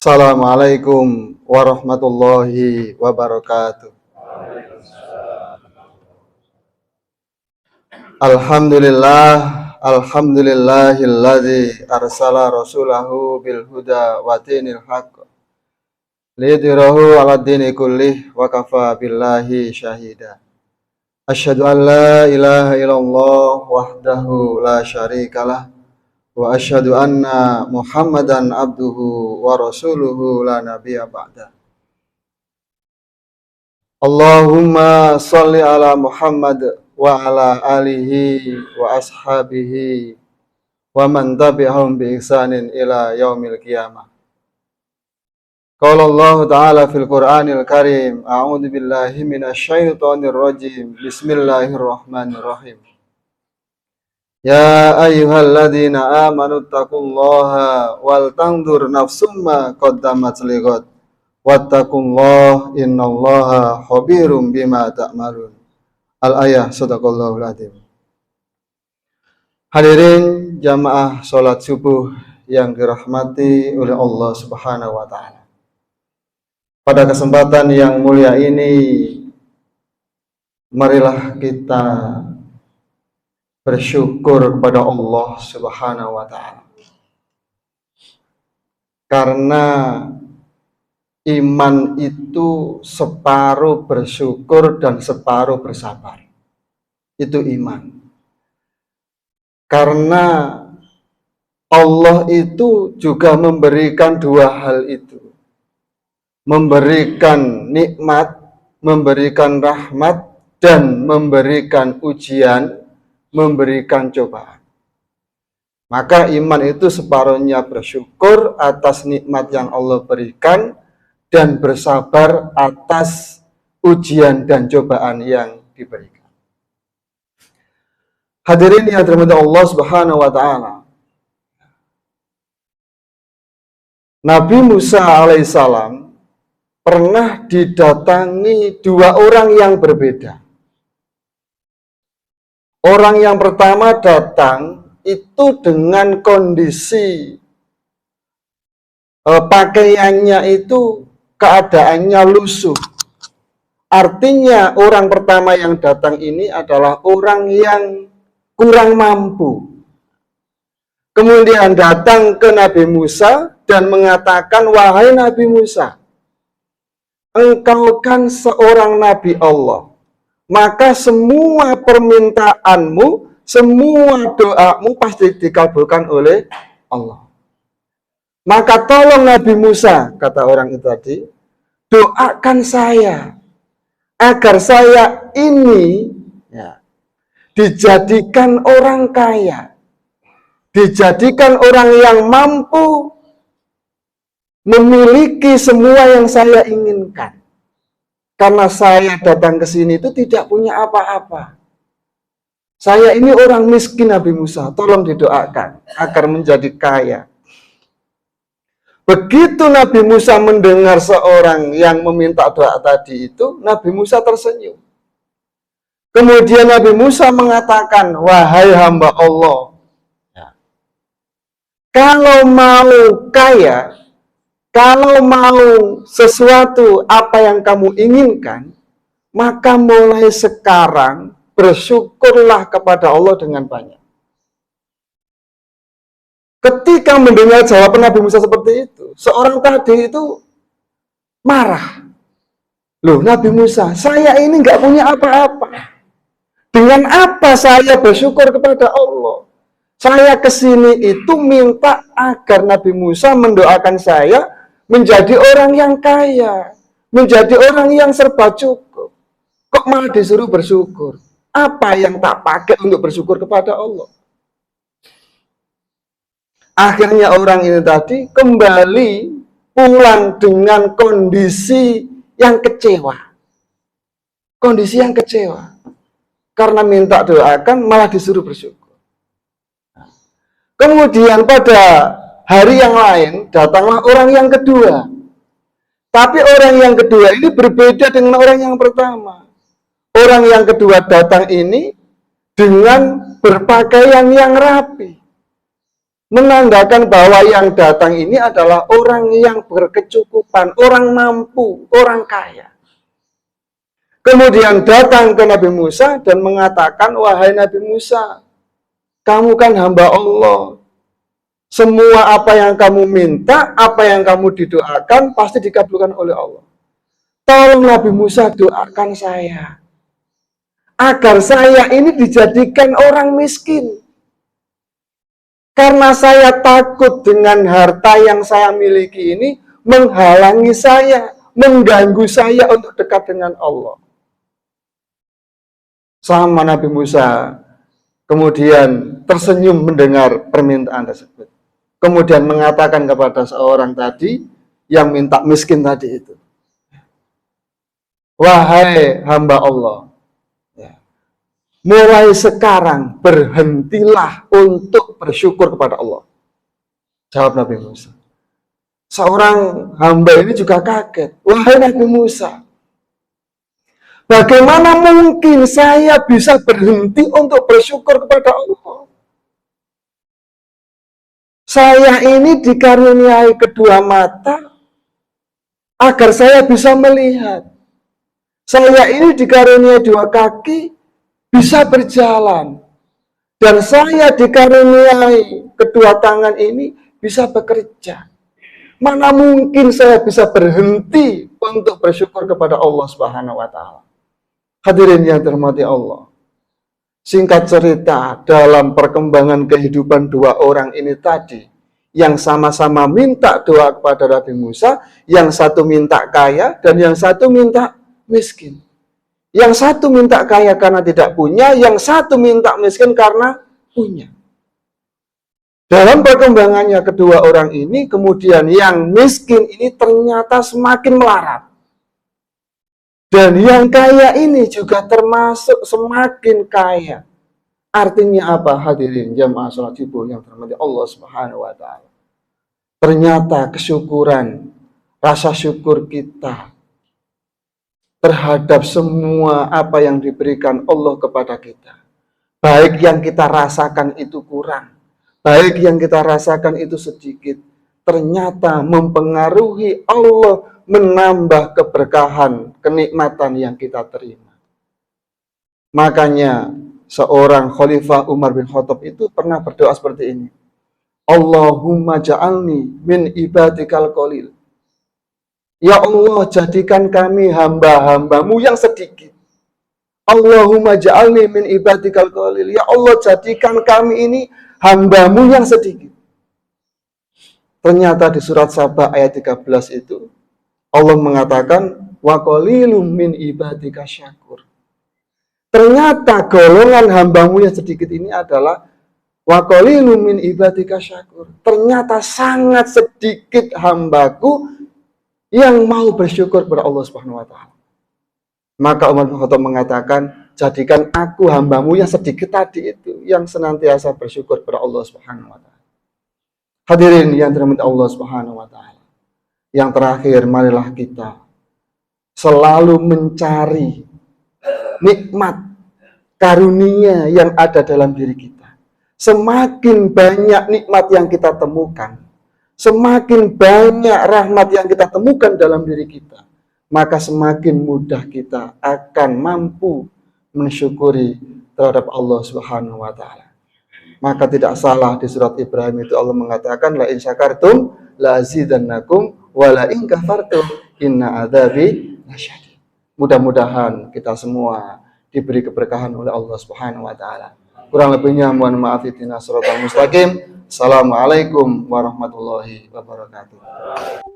Assalamualaikum warahmatullahi wabarakatuh. Alhamdulillahilladzi arsala rasulahu bil huda wa dinil haqq liyudhhirahu 'ala dini kullih wa kafa billahi syahida. Asyhadu an la ilaha illallah wahdahu la syarikalah wa asyhadu anna Muhammadan abduhu wa rasuluhu la nabiyya ba'da. Allahumma shalli ala Muhammad wa ala alihi wa ashabihi wa man tabi'ahum bi ihsanin ila yaumil qiyamah. Qala Allah ta'ala fil Qur'anil Karim, a'udzu billahi minasy syaithanir rajim. Bismillahirrahmanirrahim. Ya ayyuhalladzina amanu taqullaha wal tanzur nafsum ma qaddamat lighad wattaqullaha innallaha khabirum bima ta'malun. Al-ayah sadaqallahul adzim. Hadirin jamaah salat subuh yang dirahmati oleh Allah Subhanahu wa taala. Pada kesempatan yang mulia ini marilah kita bersyukur kepada Allah Subhanahu wa taala. Karena iman itu separuh bersyukur dan separuh bersabar. Itu iman. Karena Allah itu juga memberikan dua hal itu. Memberikan nikmat, memberikan rahmat, dan memberikan ujian, memberikan cobaan. Maka iman itu separuhnya bersyukur atas nikmat yang Allah berikan dan bersabar atas ujian dan cobaan yang diberikan. Hadirin yang dirahmati Allah Subhanahu wa taala. Nabi Musa alaihissalam pernah didatangi dua orang yang berbeda. Orang yang pertama datang itu dengan kondisi pakaiannya itu keadaannya lusuh. Artinya orang pertama yang datang ini adalah orang yang kurang mampu. Kemudian datang ke Nabi Musa dan mengatakan, wahai Nabi Musa, engkau kan seorang Nabi Allah, maka semua permintaanmu, semua doamu pasti dikabulkan oleh Allah. Maka tolong Nabi Musa, kata orang itu tadi, doakan saya agar saya ini dijadikan orang kaya, dijadikan orang yang mampu memiliki semua yang saya inginkan. Karena saya datang ke sini itu tidak punya apa-apa. Saya ini orang miskin Nabi Musa, tolong didoakan agar menjadi kaya. Begitu Nabi Musa mendengar seorang yang meminta doa tadi itu, Nabi Musa tersenyum. Kemudian Nabi Musa mengatakan, wahai hamba Allah, kalau mau kaya, kalau mau sesuatu apa yang kamu inginkan, maka mulai sekarang bersyukurlah kepada Allah dengan banyak. Ketika mendengar jawaban Nabi Musa seperti itu, seorang tadi itu marah. Loh Nabi Musa, saya ini nggak punya apa-apa. Dengan apa saya bersyukur kepada Allah? Saya kesini itu minta agar Nabi Musa mendoakan saya menjadi orang yang kaya, menjadi orang yang serba cukup. Kok malah disuruh bersyukur? Apa yang tak pakai untuk bersyukur kepada Allah? Akhirnya orang ini tadi kembali pulang dengan kondisi yang kecewa. Kondisi yang kecewa. Karena minta doakan malah disuruh bersyukur. Kemudian pada hari yang lain datanglah orang yang kedua. Tapi orang yang kedua ini berbeda dengan orang yang pertama. Orang yang kedua datang ini dengan berpakaian yang rapi, menandakan bahwa yang datang ini adalah orang yang berkecukupan, orang mampu, orang kaya. Kemudian datang ke Nabi Musa dan mengatakan, wahai Nabi Musa, kamu kan hamba Allah. Semua apa yang kamu minta, apa yang kamu didoakan, pasti dikabulkan oleh Allah. Tolong Nabi Musa doakan saya, agar saya ini dijadikan orang miskin. Karena saya takut dengan harta yang saya miliki ini menghalangi saya, mengganggu saya untuk dekat dengan Allah. Sama Nabi Musa kemudian tersenyum mendengar permintaan tersebut. Kemudian mengatakan kepada seorang tadi yang minta miskin tadi itu, wahai hamba Allah, mulai sekarang berhentilah untuk bersyukur kepada Allah. Jawab Nabi Musa. Seorang hamba ini juga kaget. Wahai Nabi Musa, bagaimana mungkin saya bisa berhenti untuk bersyukur kepada Allah? Saya ini dikaruniai kedua mata agar saya bisa melihat. Saya ini dikaruniai dua kaki bisa berjalan. Dan saya dikaruniai kedua tangan ini bisa bekerja. Mana mungkin saya bisa berhenti untuk bersyukur kepada Allah Subhanahu wa taala. Hadirin yang dirahmati Allah. Singkat cerita, dalam perkembangan kehidupan dua orang ini tadi, yang sama-sama minta doa kepada Nabi Musa, yang satu minta kaya dan yang satu minta miskin. Yang satu minta kaya karena tidak punya, yang satu minta miskin karena punya. Dalam perkembangannya kedua orang ini, kemudian yang miskin ini ternyata semakin melarat. Dan yang kaya ini juga termasuk semakin kaya. Artinya apa, hadirin jamaah salat subuh yang dirahmati Allah Subhanahu wa taala? Ternyata kesyukuran, rasa syukur kita terhadap semua apa yang diberikan Allah kepada kita, baik yang kita rasakan itu kurang, baik yang kita rasakan itu sedikit, ternyata mempengaruhi Allah menambah keberkahan, kenikmatan yang kita terima. Makanya seorang Khalifah Umar bin Khattab itu pernah berdoa seperti ini. Allahumma ja'alni min ibadikal qalil. Ya Allah, jadikan kami hamba-hambamu yang sedikit. Allahumma ja'alni min ibadikal qalil. Ya Allah, jadikan kami ini hambamu yang sedikit. Ternyata di surat Sabah ayat 13 itu Allah mengatakan wa qalilum min ibadika syakur. Ternyata golongan hambamu yang sedikit ini adalah wa qalilum min ibadika syakur. Ternyata sangat sedikit hambaku yang mau bersyukur kepada Allah Subhanahu wa taala. Maka Umar bin Khattab mengatakan, jadikan aku hambamu yang sedikit tadi itu yang senantiasa bersyukur kepada Allah Subhanahu wa taala. Hadirin yang dirahmati Allah Subhanahu wa taala. Yang terakhir, marilah kita selalu mencari nikmat karunia yang ada dalam diri kita. Semakin banyak nikmat yang kita temukan, semakin banyak rahmat yang kita temukan dalam diri kita, maka semakin mudah kita akan mampu mensyukuri terhadap Allah Subhanahu wa taala. Maka tidak salah di surat Ibrahim itu Allah mengatakan la in syakartum la azidannakum wa la in kafartum inna adzabi lasyadid. Mudah-mudahan kita semua diberi keberkahan oleh Allah Subhanahu wa taala. Kurang lebihnya mohon maaf, ihdinas shiratal mustaqim. Assalamualaikum warahmatullahi wabarakatuh.